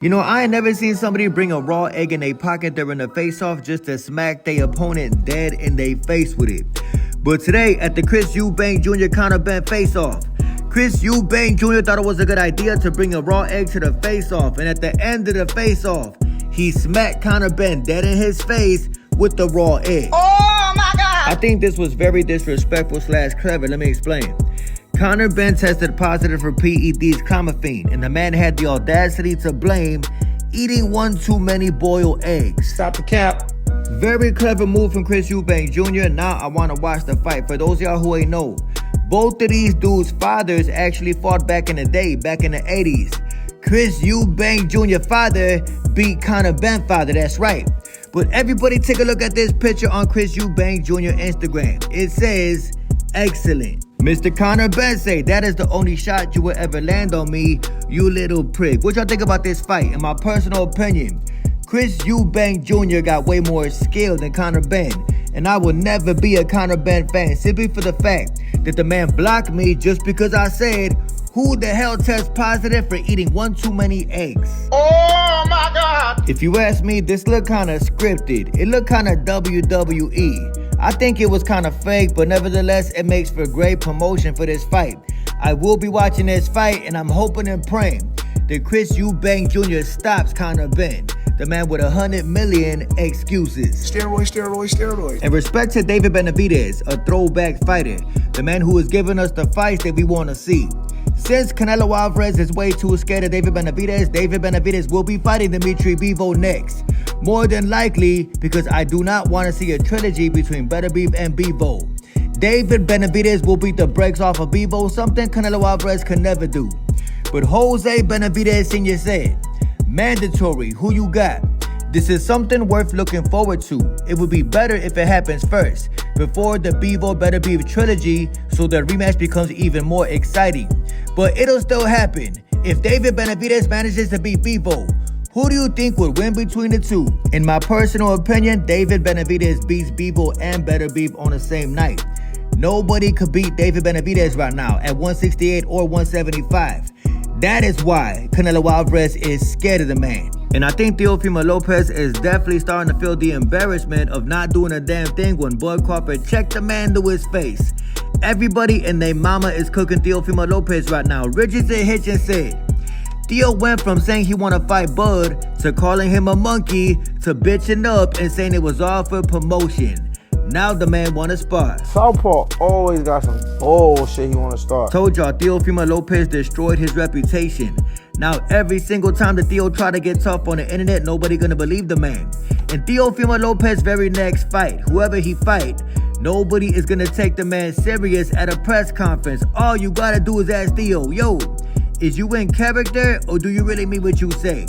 You know, I ain't never seen somebody bring a raw egg in their pocket during a face-off just to smack their opponent dead in their face with it. But today, at the Chris Eubank Jr. Conor Benn face-off, Chris Eubank Jr. thought it was a good idea to bring a raw egg to the face-off, and at the end of the face-off, he smacked Conor Benn dead in his face with the raw egg. Oh my God! I think this was very disrespectful / clever. Let me explain. Conor Benn tested positive for PED's clomiphene, and the man had the audacity to blame eating one too many boiled eggs. Stop the cap. Very clever move from Chris Eubank Jr. Now I want to watch the fight. For those of y'all who ain't know, both of these dudes' fathers actually fought back in the day, back in the 80s. Chris Eubank Jr. father beat Conor Benn father, that's right. But everybody take a look at this picture on Chris Eubank Jr. Instagram. It says, excellent. Mr. Conor Benn say, that is the only shot you will ever land on me, you little prick. What y'all think about this fight? In my personal opinion, Chris Eubank Jr. got way more skill than Conor Benn. And I will never be a Conor Benn fan simply for the fact that the man blocked me just because I said, who the hell tests positive for eating one too many eggs? Oh my God! If you ask me, this looked kind of scripted. It looked kind of WWE. I think it was kind of fake, but nevertheless, it makes for great promotion for this fight. I will be watching this fight, and I'm hoping and praying that Chris Eubank Jr. stops Conor Benn, the man with 100 million excuses. Steroids. And respect to David Benavidez, a throwback fighter, the man who is giving us the fights that we want to see. Since Canelo Alvarez is way too scared of David Benavidez will be fighting Dimitri Bivol next. More than likely, because I do not want to see a trilogy between Benavidez and Bivol. David Benavidez will beat the brakes off of Bivol, something Canelo Alvarez can never do. But Jose Benavidez Sr. said, mandatory, who you got? This is something worth looking forward to. It would be better if it happens first, before the Bivol Benavidez trilogy, so the rematch becomes even more exciting. But it'll still happen. If David Benavidez manages to beat Bivol, who do you think would win between the two? In my personal opinion, David Benavidez beats Bivol and Benavidez on the same night. Nobody could beat David Benavidez right now at 168 or 175. That is why Canelo Alvarez is scared of the man. And I think Teofimo Lopez is definitely starting to feel the embarrassment of not doing a damn thing when Bud Crawford checked the man to his face. Everybody and their mama is cooking Teofimo Lopez right now. Richardson Hitchens said, Theo went from saying he want to fight Bud to calling him a monkey to bitching up and saying it was all for promotion. Now the man want to spar. Southpaw always got some bullshit he want to start. Told y'all Teofimo Lopez destroyed his reputation. Now every single time that Theo try to get tough on the internet, nobody gonna believe the man. And Teofimo Lopez very next fight, whoever he fight, nobody is gonna take the man serious at a press conference. All you gotta do is ask Theo, yo, is you in character or do you really mean what you say?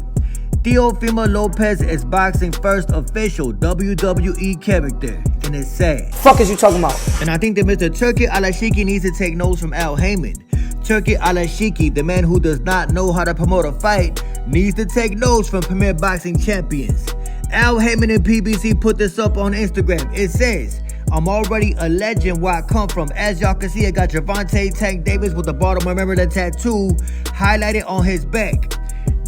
Teofimo Lopez is boxing first official WWE character, and it's sad. Fuck is you talking about? And I think that Mr. Turki Al-Ashiki needs to take notes from Al Heyman. Turki Al-Ashiki, the man who does not know how to promote a fight, needs to take notes from Premier Boxing Champions. Al Heyman and PBC put this up on Instagram. It says, I'm already a legend where I come from. As y'all can see, I got Gervonta Tank Davis with the Baltimore Maryland tattoo highlighted on his back.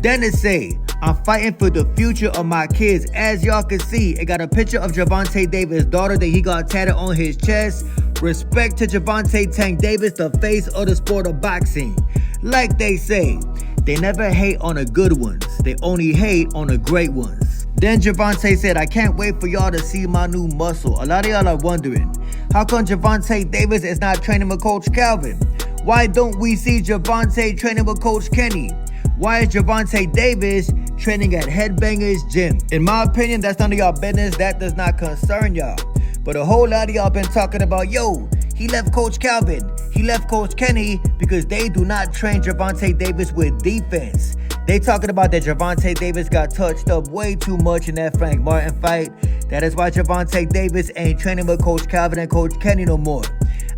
Then it say, I'm fighting for the future of my kids. As y'all can see, it got a picture of Gervonta Davis' daughter that he got tatted on his chest. Respect to Gervonta Tank Davis, the face of the sport of boxing. Like they say, they never hate on the good ones. They only hate on the great ones. Then Gervonta said, I can't wait for y'all to see my new muscle. A lot of y'all are wondering, how come Gervonta Davis is not training with Coach Calvin? Why don't we see Gervonta training with Coach Kenny? Why is Gervonta Davis training at Headbangers Gym? In my opinion, that's none of y'all business. That does not concern y'all. But a whole lot of y'all been talking about, yo, he left Coach Calvin, he left Coach Kenny because they do not train Gervonta Davis with defense. They talking about that Gervonta Davis got touched up way too much in that Frank Martin fight. That is why Gervonta Davis ain't training with Coach Calvin and Coach Kenny no more.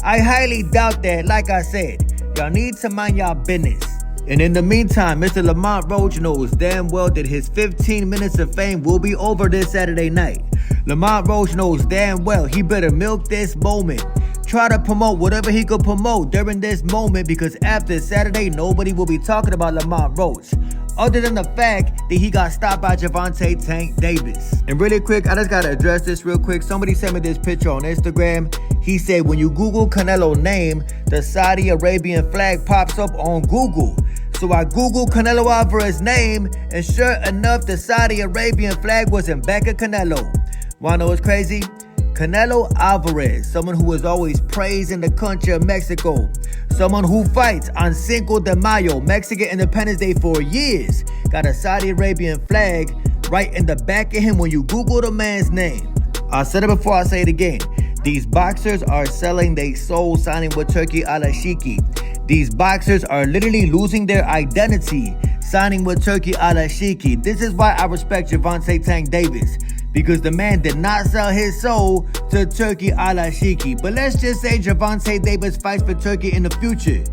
I highly doubt that. Like I said, y'all need to mind y'all business. And in the meantime, Mr. Lamont Roach knows damn well that his 15 minutes of fame will be over this Saturday night. Lamont Roach knows damn well he better milk this moment. Try to promote whatever he could promote during this moment, because after Saturday, nobody will be talking about Lamont Roach. other than the fact that he got stopped by Gervonta Tank Davis. And really quick, I just gotta address this real quick. Somebody sent me this picture on Instagram. He said when you Google Canelo name, the Saudi Arabian flag pops up on Google. So I Googled Canelo Alvarez's name, and sure enough, the Saudi Arabian flag was in back of Canelo. Wanna know what's crazy? Canelo Alvarez, someone who is always praised in the country of Mexico, someone who fights on Cinco de Mayo, Mexican Independence Day for years, got a Saudi Arabian flag right in the back of him when you Google the man's name. I said it before, I say it again. These boxers are selling their soul signing with Turki Al-Ashiki. These boxers are literally losing their identity signing with Turki Al-Ashiki. This is why I respect Gervonta Tank Davis, because the man did not sell his soul to Turki Al-Ashiki. But let's just say Gervonta Davis fights for Turki in the future.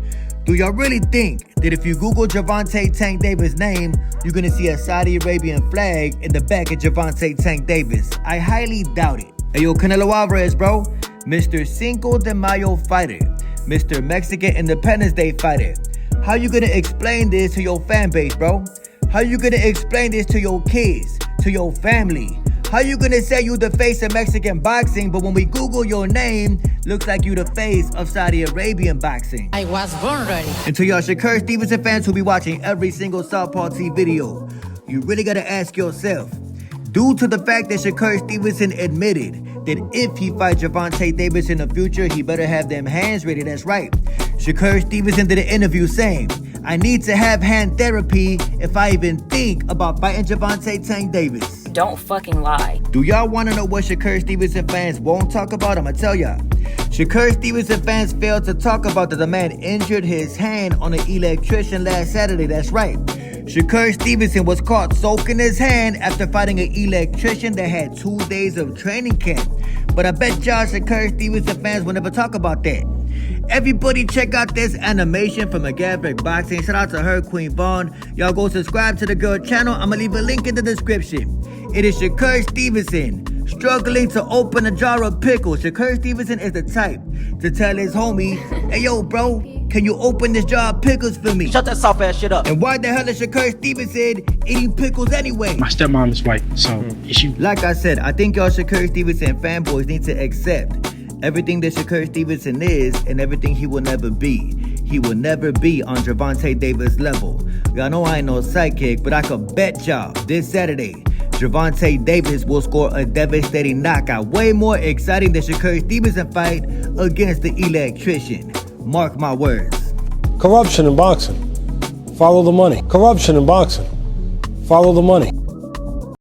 Do y'all really think that if you Google Gervonta Tank Davis' name, you're gonna see a Saudi Arabian flag in the back of Gervonta Tank Davis? I highly doubt it. Hey yo, Canelo Alvarez, bro. Mr. Cinco de Mayo fighter. Mr. Mexican Independence Day fighter. How you gonna explain this to your fan base, bro? How you gonna explain this to your kids, to your family? How you gonna say you the face of Mexican boxing, but when we Google your name, looks like you the face of Saudi Arabian boxing? I was born ready. And to y'all Shakur Stevenson fans who be watching every single Southpaw T video, you really gotta ask yourself, due to the fact that Shakur Stevenson admitted that if he fights Gervonta Davis in the future, he better have them hands ready. That's right. Shakur Stevenson did an interview saying, I need to have hand therapy if I even think about fighting Gervonta Tank Davis. Don't fucking lie. Do y'all want to know what Shakur Stevenson fans won't talk about? I'ma tell y'all. Shakur Stevenson fans failed to talk about that the man injured his hand on an electrician last Saturday. That's right. Shakur Stevenson was caught soaking his hand after fighting an electrician that had 2 days of training camp. But I bet y'all Shakur Stevenson fans will never talk about that. Everybody check out this animation from McGaverick Boxing. Shout out to her, Queen Vaughn. Y'all go subscribe to the girl channel. I'm gonna leave a link in the description. It is Shakur Stevenson struggling to open a jar of pickles. Shakur Stevenson is the type to tell his homie, hey yo bro, can you open this jar of pickles for me? Shut that soft ass shit up. And why the hell is Shakur Stevenson eating pickles anyway? My stepmom is white, so is you. Like I said, I think y'all Shakur Stevenson fanboys need to accept everything that Shakur Stevenson is and everything he will never be. He will never be on Gervonta Davis' level. Y'all know I ain't no psychic, but I could bet y'all this Saturday, Gervonta Davis will score a devastating knockout. Way more exciting than Shakur Stevenson fight against the electrician. Mark my words. Corruption in boxing. Follow the money. Corruption in boxing. Follow the money.